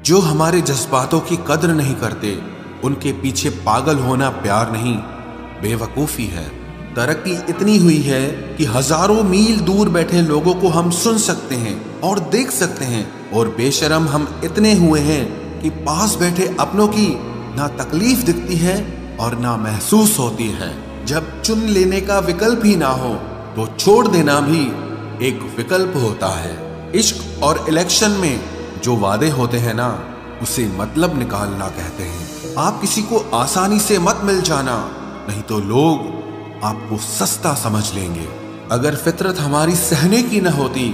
जो हमारे जज्बातों की कद्र नहीं करते, उनके पीछे पागल होना प्यार नहीं, बेवकूफ़ी है। तरक्की इतनी हुई है कि हजारों मील दूर बैठे लोगों को हम सुन सकते हैं और देख सकते हैं, और बेशरम हम इतने हुए हैं कि पास बैठे अपनों की ना तकलीफ दिखती है और ना महसूस होती है। जब चुन लेने का विकल्प ही ना हो तो छोड़ देना भी एक विकल्प होता है। इश्क और इलेक्शन में जो वादे होते हैं ना, उसे मतलब निकालना कहते हैं। आप किसी को आसानी से मत मिल जाना, नहीं तो लोग आपको सस्ता समझ लेंगे। अगर फितरत हमारी सहने की न होती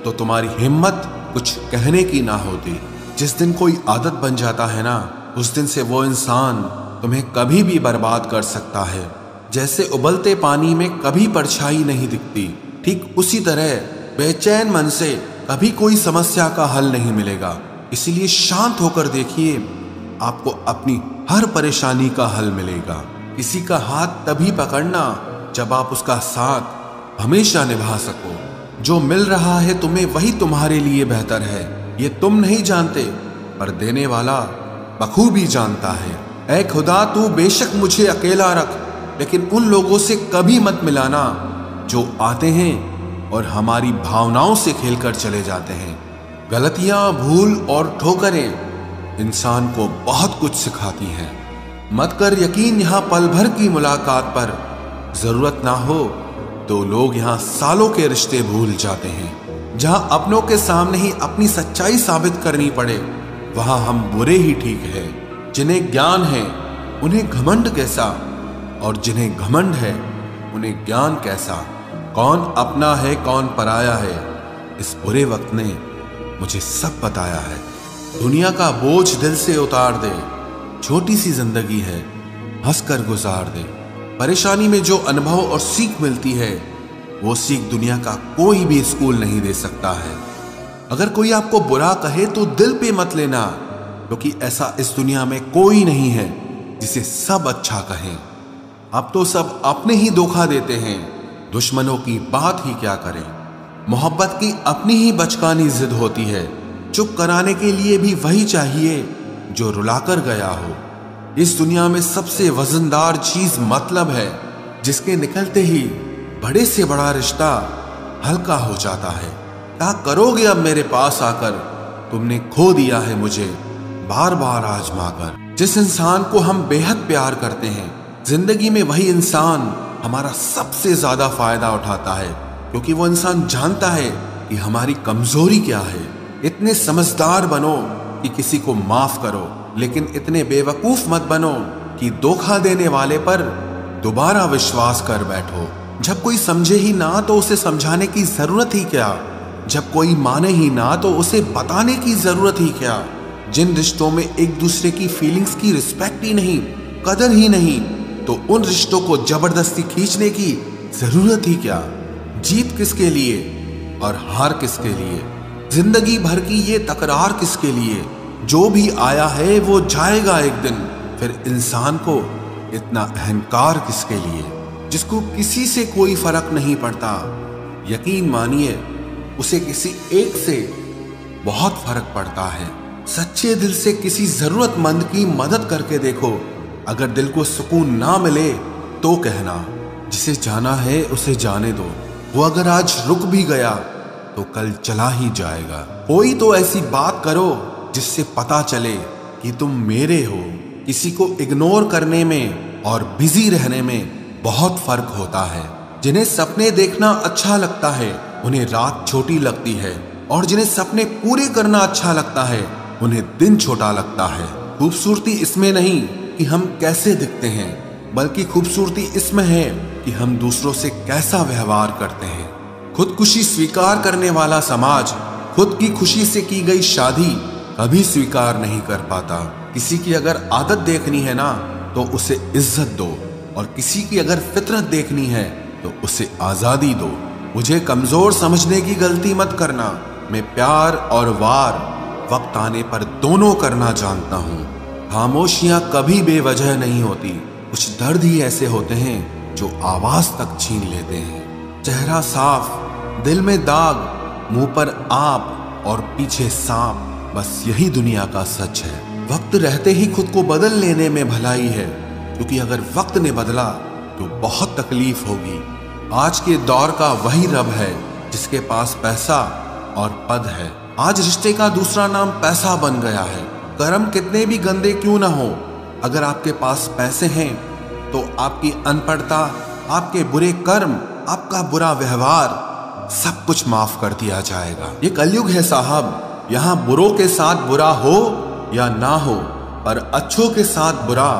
तो तुम्हारी हिम्मत कुछ कहने की ना होती। जिस दिन कोई आदत बन जाता है ना, उस दिन से वो इंसान तुम्हें कभी भी बर्बाद कर सकता है। जैसे उबलते पानी में कभी परछाई नहीं दिखती, ठीक उसी तरह बेचैन मन से कभी कोई समस्या का हल नहीं मिलेगा। इसीलिए शांत होकर देखिए, आपको अपनी हर परेशानी का हल मिलेगा। किसी का हाथ तभी पकड़ना जब आप उसका साथ हमेशा निभा सको। जो मिल रहा है तुम्हें वही तुम्हारे लिए बेहतर है, ये तुम नहीं जानते, पर देने वाला बखूबी जानता है। ऐ खुदा, तू बेशक मुझे अकेला रख, लेकिन उन लोगों से कभी मत मिलाना जो आते हैं और हमारी भावनाओं से खेलकर चले जाते हैं। गलतियां, भूल और ठोकरें इंसान को बहुत कुछ सिखाती हैं। मत कर यकीन यहाँ पल भर की मुलाकात पर, जरूरत ना हो तो लोग यहाँ सालों के रिश्ते भूल जाते हैं। जहां अपनों के सामने ही अपनी सच्चाई साबित करनी पड़े, वहां हम बुरे ही ठीक है। जिन्हें ज्ञान है उन्हें घमंड कैसा, और जिन्हें घमंड है उन्हें ज्ञान कैसा। कौन अपना है कौन पराया है, इस बुरे वक्त ने मुझे सब बताया है। दुनिया का बोझ दिल से उतार दे, छोटी सी जिंदगी है, हंसकर गुजार दे। परेशानी में जो अनुभव और सीख मिलती है, वो सीख दुनिया का कोई भी स्कूल नहीं दे सकता है। अगर कोई आपको बुरा कहे तो दिल पे मत लेना, क्योंकि ऐसा इस दुनिया में कोई नहीं है जिसे सब अच्छा कहें। अब तो सब अपने ही धोखा देते हैं, दुश्मनों की बात ही क्या करें। मोहब्बत की अपनी ही बचकानी जिद होती है, चुप कराने के लिए भी वही चाहिए जो रुलाकर गया हो। इस दुनिया में सबसे वजनदार चीज मतलब है, जिसके निकलते ही बड़े से बड़ा रिश्ता हल्का हो जाता है। क्या करोगे अब मेरे पास आकर, तुमने खो दिया है मुझे बार बार आजमा कर। जिस इंसान को हम बेहद प्यार करते हैं, जिंदगी में वही इंसान हमारा सबसे ज्यादा फायदा उठाता है, क्योंकि वो इंसान जानता है कि हमारी कमजोरी क्या है। इतने समझदार बनो कि किसी को माफ करो, लेकिन इतने बेवकूफ मत बनो कि धोखा देने वाले पर दोबारा विश्वास कर बैठो। जब कोई समझे ही ना तो उसे समझाने की जरूरत ही क्या, जब कोई माने ही ना तो उसे बताने की जरूरत ही क्या। जिन रिश्तों में एक दूसरे की फीलिंग्स की रिस्पेक्ट ही नहीं, कदर ही नहीं, तो उन रिश्तों को जबरदस्ती खींचने की जरूरत ही क्या। जीत किसके लिए और हार किसके लिए, जिंदगी भर की ये तकरार किसके लिए। जो भी आया है वो जाएगा एक दिन, फिर इंसान को इतना अहंकार किसके लिए, जिसको किसी से कोई फर्क नहीं पड़ता। यकीन मानिए, उसे किसी एक से बहुत फर्क पड़ता है। सच्चे दिल से किसी जरूरतमंद की मदद करके देखो, अगर दिल को सुकून ना मिले तो कहना, जिसे जाना है उसे जाने दो। वो अगर आज रुक भी गया तो कल चला ही जाएगा। कोई तो ऐसी बात करो जिससे पता चले कि तुम मेरे हो। किसी को इग्नोर करने में और बिजी रहने में बहुत फर्क होता है। जिन्हें सपने देखना अच्छा लगता है, उन्हें रात छोटी लगती है, और जिन्हें सपने पूरे करना अच्छा लगता है, उन्हें दिन छोटा लगता है। खूबसूरती इसमें नहीं कि हम कैसे दिखते हैं, बल्कि खूबसूरती इसमें है कि हम दूसरों से कैसा व्यवहार करते हैं। खुदकुशी स्वीकार करने वाला समाज खुद की खुशी से की गई शादी कभी स्वीकार नहीं कर पाता। किसी की अगर आदत देखनी है ना तो उसे इज्जत दो, और किसी की अगर फितरत देखनी है तो उसे आजादी दो। मुझे कमजोर समझने की गलती मत करना। मैं प्यार और वार वक्त आने पर दोनों करना जानता हूँ। खामोशियां कभी बेवजह नहीं होती। कुछ दर्द ही ऐसे होते हैं जो आवाज तक छीन लेते हैं। चेहरा साफ, दिल में दाग, मुंह पर आप और पीछे सांप। बस यही दुनिया का सच है। वक्त रहते ही खुद को बदल लेने में भलाई है, क्योंकि अगर वक्त ने बदला तो बहुत तकलीफ होगी। आज के दौर का वही रब है जिसके पास पैसा और पद है। आज रिश्ते का दूसरा नाम पैसा बन गया है। कर्म कितने भी गंदे क्यों ना हो, अगर आपके पास पैसे हैं तो आपकी अनपढ़ता, आपके बुरे कर्म, आपका बुरा व्यवहार सब कुछ माफ कर दिया जाएगा। ये कलयुग है साहब, यहाँ बुरों के साथ बुरा हो या ना हो, पर अच्छों के साथ बुरा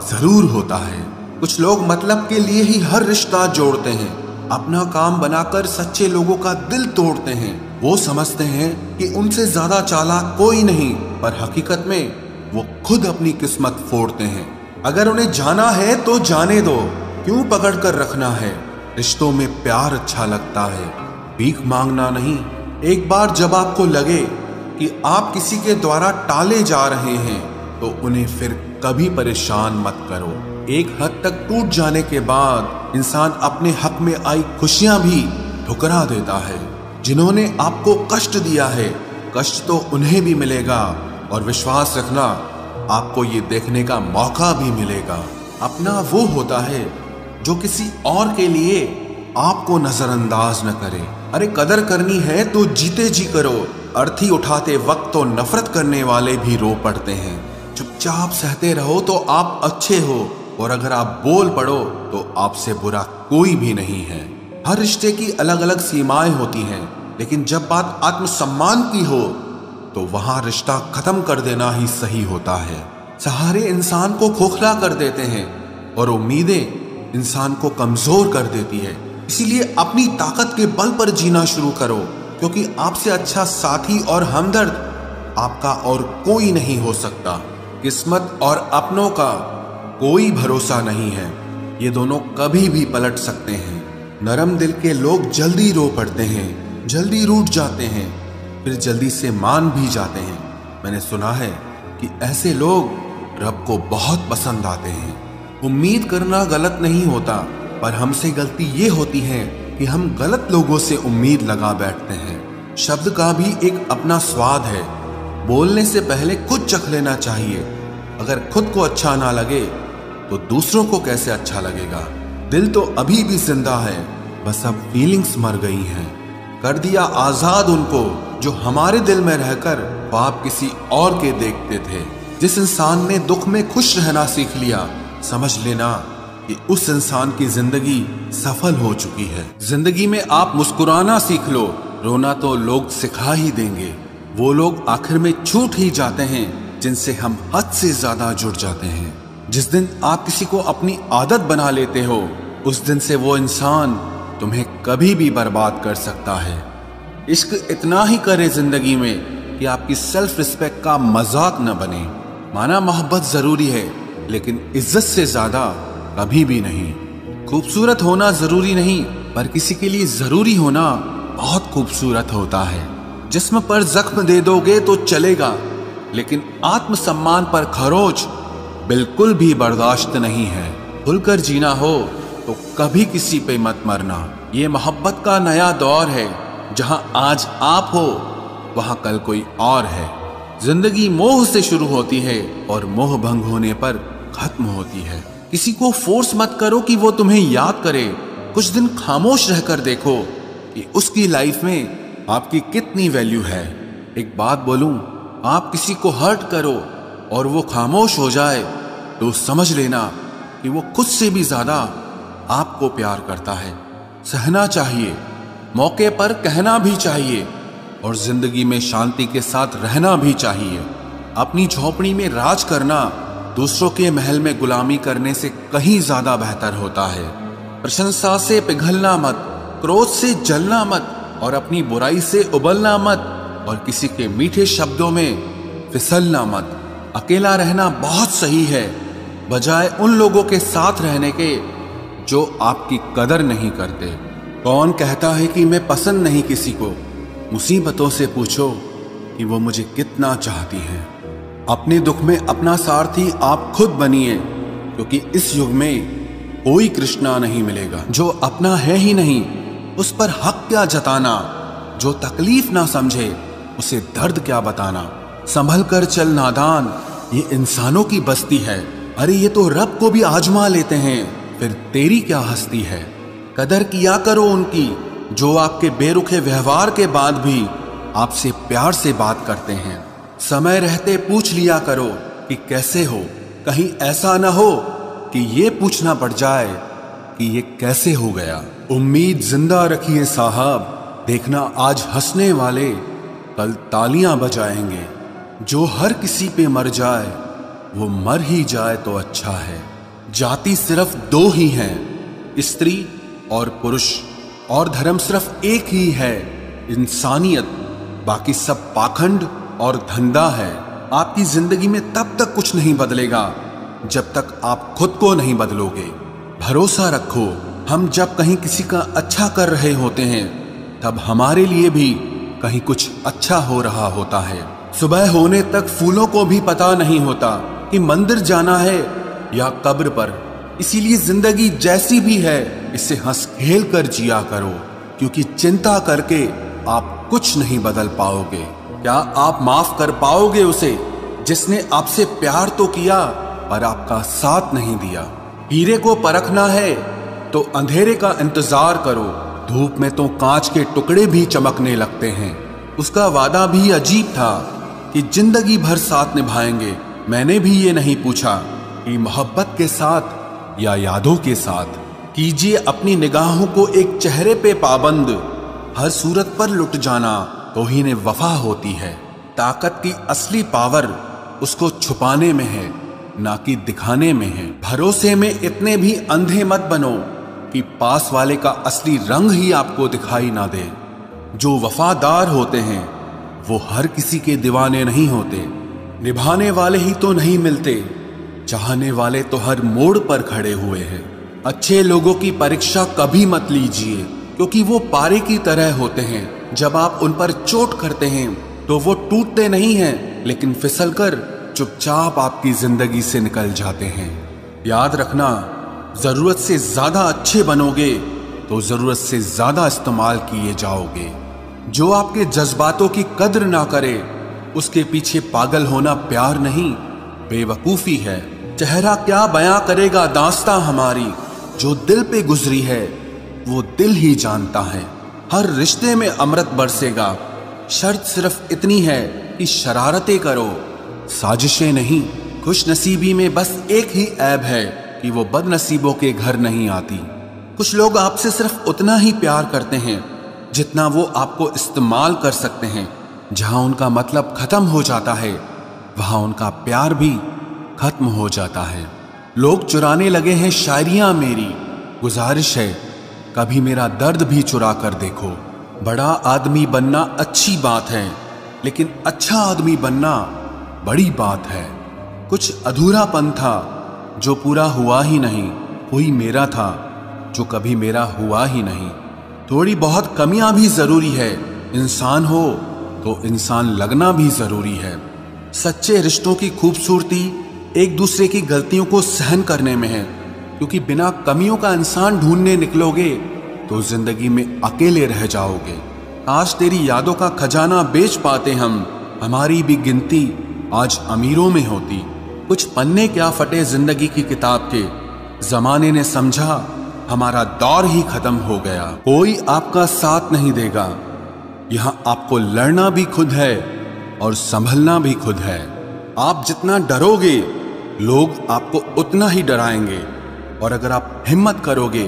जरूर होता है। कुछ लोग मतलब के लिए ही हर रिश्ता जोड़ते हैं, अपना काम बनाकर सच्चे लोगों का दिल तोड़ते हैं। वो समझते हैं कि उनसे ज्यादा चालाक कोई नहीं, पर हकीकत में वो खुद अपनी किस्मत फोड़ते हैं। अगर उन्हें जाना है तो जाने दो, क्यों पकड़ कर रखना है। रिश्तों में प्यार अच्छा लगता है, भीख मांगना नहीं। एक बार जब आपको लगे कि आप किसी के द्वारा टाले जा रहे हैं तो उन्हें फिर कभी परेशान मत करो। एक हद तक टूट जाने के बाद इंसान अपने हक में आई खुशियां भी ठुकरा देता है। जिन्होंने आपको कष्ट दिया है, कष्ट तो उन्हें भी मिलेगा, और विश्वास रखना आपको ये देखने का मौका भी मिलेगा। अपना वो होता है जो किसी और के लिए आपको नजरअंदाज न करे। अरे कदर करनी है तो जीते जी करो। अर्थी उठाते वक्त तो नफरत करने वाले भी रो पड़ते हैं। चुपचाप सहते रहो तो आप अच्छे हो, और अगर आप बोल पड़ो तो आपसे बुरा कोई भी नहीं है। हर रिश्ते की अलग अलग सीमाएं होती हैं, लेकिन जब बात आत्मसम्मान की हो तो वहां रिश्ता खत्म कर देना ही सही होता है। सहारे इंसान को खोखला कर देते हैं और उम्मीदें इंसान को कमजोर कर देती है। इसीलिए अपनी ताकत के बल पर जीना शुरू करो, क्योंकि आपसे अच्छा साथी और हमदर्द आपका और कोई नहीं हो सकता। किस्मत और अपनों का कोई भरोसा नहीं है, ये दोनों कभी भी पलट सकते हैं। नरम दिल के लोग जल्दी रो पड़ते हैं, जल्दी रूठ जाते हैं, फिर जल्दी से मान भी जाते हैं। मैंने सुना है कि ऐसे लोग रब को बहुत पसंद आते हैं। उम्मीद करना गलत नहीं होता, पर हमसे गलती ये होती है कि हम गलत लोगों से उम्मीद लगा बैठते हैं। शब्द का भी एक अपना स्वाद है, बोलने से पहले खुद चख लेना चाहिए। अगर खुद को अच्छा ना लगे तो दूसरों को कैसे अच्छा लगेगा। दिल तो अभी भी जिंदा है, बस अब फीलिंग्स मर गई हैं। कर दिया आजाद उनको जो हमारे दिल में रहकर ख्वाब किसी और के देखते थे। जिस इंसान ने दुख में खुश रहना सीख लिया, समझ लेना कि उस इंसान की जिंदगी सफल हो चुकी है। जिंदगी में आप मुस्कुराना सीख लो, रोना तो लोग सिखा ही देंगे। वो लोग आखिर में छूट ही जाते हैं जिनसे हम हद से ज्यादा जुड़ जाते हैं। जिस दिन आप किसी को अपनी आदत बना लेते हो, उस दिन से वो इंसान तुम्हें कभी भी बर्बाद कर सकता है। इश्क इतना ही करे जिंदगी में कि आपकी सेल्फ रिस्पेक्ट का मजाक न बने। माना मोहब्बत जरूरी है, लेकिन इज्जत से ज्यादा कभी भी नहीं। खूबसूरत होना जरूरी नहीं, पर किसी के लिए जरूरी होना बहुत खूबसूरत होता है। जिस्म पर जख्म दे दोगे तो चलेगा, लेकिन आत्मसम्मान पर खरोच बिल्कुल भी बर्दाश्त नहीं है। खुलकर जीना हो तो कभी किसी पे मत मरना। ये मोहब्बत का नया दौर है, जहां आज आप हो वहां कल कोई और है। जिंदगी मोह से शुरू होती है और मोह भंग होने पर खत्म होती है। किसी को फोर्स मत करो कि वो तुम्हें याद करे। कुछ दिन खामोश रहकर देखो कि उसकी लाइफ में आपकी कितनी वैल्यू है। एक बात बोलूं, आप किसी को हर्ट करो और वो खामोश हो जाए तो समझ लेना कि वो खुद से भी ज्यादा आपको प्यार करता है। सहना चाहिए, मौके पर कहना भी चाहिए, और जिंदगी में शांति के साथ रहना भी चाहिए। अपनी झोपड़ी में राज करना दूसरों के महल में गुलामी करने से कहीं ज्यादा बेहतर होता है। प्रशंसा से पिघलना मत, क्रोध से जलना मत, और अपनी बुराई से उबलना मत, और किसी के मीठे शब्दों में फिसलना मत। अकेला रहना बहुत सही है, बजाय उन लोगों के साथ रहने के जो आपकी कदर नहीं करते। कौन कहता है कि मैं पसंद नहीं किसी को? मुसीबतों से पूछो कि वो मुझे कितना चाहती हैं। अपने दुख में अपना सारथी आप खुद बनिए, क्योंकि इस युग में कोई कृष्णा नहीं मिलेगा। जो अपना है ही नहीं, उस पर हक क्या जताना। जो तकलीफ ना समझे, उसे दर्द क्या बताना। संभल कर चल नादान, ये इंसानों की बस्ती है। अरे ये तो रब को भी आजमा लेते हैं, फिर तेरी क्या हस्ती है। कदर किया करो उनकी जो आपके बेरुखे व्यवहार के बाद भी आपसे प्यार से बात करते हैं। समय रहते पूछ लिया करो कि कैसे हो, कहीं ऐसा ना हो कि ये पूछना पड़ जाए कि ये कैसे हो गया। उम्मीद जिंदा रखिए साहब, देखना आज हंसने वाले कल तालियां बजाएंगे। जो हर किसी पे मर जाए वो मर ही जाए तो अच्छा है। जाति सिर्फ दो ही हैं, स्त्री और पुरुष, और धर्म सिर्फ एक ही है, इंसानियत। बाकी सब पाखंड और धंधा है। आपकी जिंदगी में तब तक कुछ नहीं बदलेगा जब तक आप खुद को नहीं बदलोगे। भरोसा रखो, हम जब कहीं किसी का अच्छा कर रहे होते हैं तब हमारे लिए भी कहीं कुछ अच्छा हो रहा होता है। सुबह होने तक फूलों को भी पता नहीं होता कि मंदिर जाना है या कब्र पर। इसीलिए जिंदगी जैसी भी है इसे हंस खेल कर जिया करो, क्योंकि चिंता करके आप कुछ नहीं बदल पाओगे। क्या आप माफ कर पाओगे उसे जिसने आपसे प्यार तो किया पर आपका साथ नहीं दिया। हीरे को परखना है तो अंधेरे का इंतजार करो, धूप में तो कांच के टुकड़े भी चमकने लगते हैं। उसका वादा भी अजीब था कि जिंदगी भर साथ निभाएंगे। मैंने भी ये नहीं पूछा कि मोहब्बत के साथ या यादों के साथ। कीजिए अपनी निगाहों को एक चेहरे पे पाबंद, हर सूरत पर लुट जाना तौहीन वफा होती है। ताकत की असली पावर उसको छुपाने में है, ना कि दिखाने में है। भरोसे में इतने भी अंधे मत बनो कि पास वाले का असली रंग ही आपको दिखाई ना दे। जो वफादार होते हैं वो हर किसी के दीवाने नहीं होते। निभाने वाले ही तो नहीं मिलते, चाहने वाले तो हर मोड़ पर खड़े हुए हैं। अच्छे लोगों की परीक्षा कभी मत लीजिए, क्योंकि वो पारे की तरह होते हैं। जब आप उन पर चोट करते हैं तो वो टूटते नहीं हैं, लेकिन फिसलकर चुपचाप आपकी जिंदगी से निकल जाते हैं। याद रखना, जरूरत से ज्यादा अच्छे बनोगे तो जरूरत से ज्यादा इस्तेमाल किए जाओगे। जो आपके जज्बातों की कद्र ना करे उसके पीछे पागल होना प्यार नहीं, बेवकूफी है। चेहरा क्या बयां करेगा दास्तां हमारी, जो दिल पे गुजरी है वो दिल ही जानता है। हर रिश्ते में अमृत बरसेगा, शर्त सिर्फ इतनी है कि शरारतें करो, साजिशें नहीं। खुश नसीबी में बस एक ही ऐब है कि वो बदनसीबों के घर नहीं आती। कुछ लोग आपसे सिर्फ उतना ही प्यार करते हैं जितना वो आपको इस्तेमाल कर सकते हैं। जहां उनका मतलब खत्म हो जाता है वहां उनका प्यार भी खत्म हो जाता है। लोग चुराने लगे हैं शायरियां मेरी, गुजारिश है कभी मेरा दर्द भी चुरा कर देखो। बड़ा आदमी बनना अच्छी बात है, लेकिन अच्छा आदमी बनना बड़ी बात है। कुछ अधूरापन था जो पूरा हुआ ही नहीं, कोई मेरा था जो कभी मेरा हुआ ही नहीं। थोड़ी बहुत कमियां भी जरूरी है, इंसान हो तो इंसान लगना भी जरूरी है। सच्चे रिश्तों की खूबसूरती एक दूसरे की गलतियों को सहन करने में है, क्योंकि बिना कमियों का इंसान ढूंढने निकलोगे तो जिंदगी में अकेले रह जाओगे। आज तेरी यादों का खजाना बेच पाते हम, हमारी भी गिनती आज अमीरों में होती। कुछ पन्ने क्या फटे जिंदगी की किताब के, जमाने ने समझा हमारा दौर ही खत्म हो गया। कोई आपका साथ नहीं देगा, यहां आपको लड़ना भी खुद है और संभलना भी खुद है। आप जितना डरोगे लोग आपको उतना ही डराएंगे, और अगर आप हिम्मत करोगे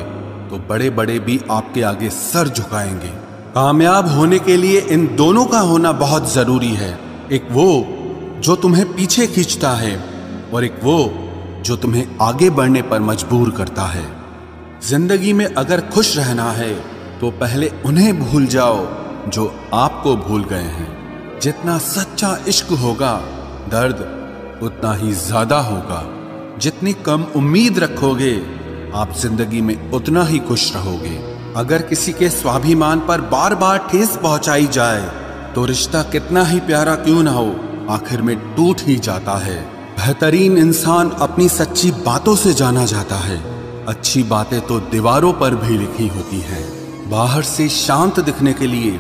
तो बड़े बड़े भी आपके आगे सर झुकाएंगे। कामयाब होने के लिए इन दोनों का होना बहुत जरूरी है, एक वो जो तुम्हें पीछे खींचता है और एक वो जो तुम्हें आगे बढ़ने पर मजबूर करता है। जिंदगी में अगर खुश रहना है तो पहले उन्हें भूल जाओ जो आपको भूल गए हैं। जितना सच्चा इश्क होगा दर्द उतना ही ज्यादा होगा। जितनी कम उम्मीद रखोगे आप जिंदगी में उतना ही खुश रहोगे। अगर किसी के स्वाभिमान पर बार बार ठेस पहुंचाई जाए तो रिश्ता कितना ही प्यारा क्यों ना हो आखिर में टूट ही जाता है। बेहतरीन इंसान अपनी सच्ची बातों से जाना जाता है। अच्छी बातें तो दीवारों पर भी लिखी होती हैं। बाहर से शांत दिखने के लिए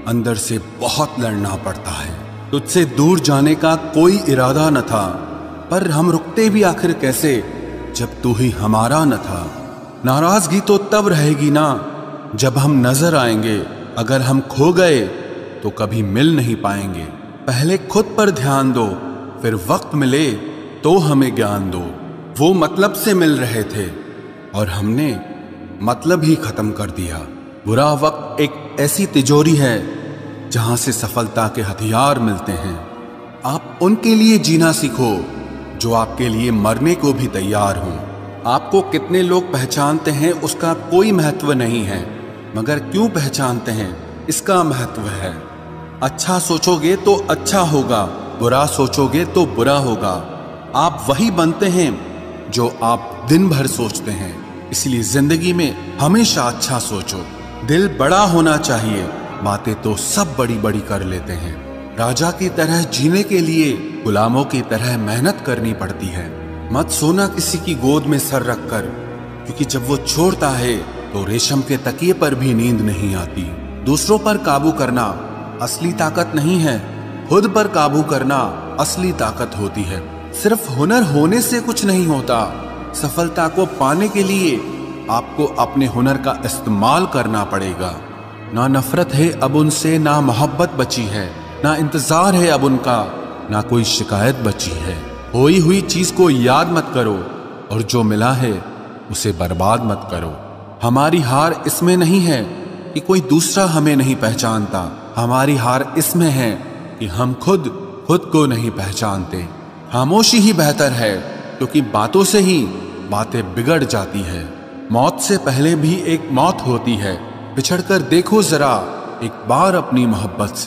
अंदर से बहुत लड़ना पड़ता है। तुझसे दूर जाने का कोई इरादा न था, पर हम रुकते भी आखिर कैसे जब तू ही हमारा न था। नाराजगी तो तब रहेगी ना जब हम नजर आएंगे, अगर हम खो गए तो कभी मिल नहीं पाएंगे। पहले खुद पर ध्यान दो, फिर वक्त मिले तो हमें ज्ञान दो। वो मतलब से मिल रहे थे और हमने मतलब ही खत्म कर दिया। बुरा वक्त एक ऐसी तिजोरी है जहां से सफलता के हथियार मिलते हैं। आप उनके लिए जीना सीखो जो आपके लिए मरने को भी तैयार हों। आपको कितने लोग पहचानते हैं उसका कोई महत्व नहीं है, मगर क्यों पहचानते हैं इसका महत्व है। अच्छा सोचोगे तो अच्छा होगा, बुरा सोचोगे तो बुरा होगा। आप वही बनते हैं जो आप दिन भर सोचते हैं। इसलिए जिंदगी में हमेशा अच्छा सोचो। दिल बड़ा होना चाहिए, बातें तो सब बड़ी बड़ी कर लेते हैं। राजा की तरह जीने के लिए गुलामों की तरह मेहनत करनी पड़ती है। मत सोना किसी की गोद में सर रखकर, क्योंकि जब वो छोड़ता है तो रेशम के तकिए पर भी नींद नहीं आती। दूसरों पर काबू करना असली ताकत नहीं है, खुद पर काबू करना असली ताकत होती है। सिर्फ हुनर होने से कुछ नहीं होता, सफलता को पाने के लिए आपको अपने हुनर का इस्तेमाल करना पड़ेगा। ना नफरत है अब उनसे, ना मोहब्बत बची है, ना इंतजार है अब उनका, ना कोई शिकायत बची है। खोई हुई चीज को याद मत करो और जो मिला है उसे बर्बाद मत करो। हमारी हार इसमें नहीं है कि कोई दूसरा हमें नहीं पहचानता, हमारी हार इसमें है कि हम खुद को नहीं पहचानते। खामोशी ही बेहतर है, क्योंकि बातों से ही बातें बिगड़ जाती है। मौत से पहले भी एक मौत होती है, बिछड़कर देखो जरा एक बार अपनी मोहब्बत से।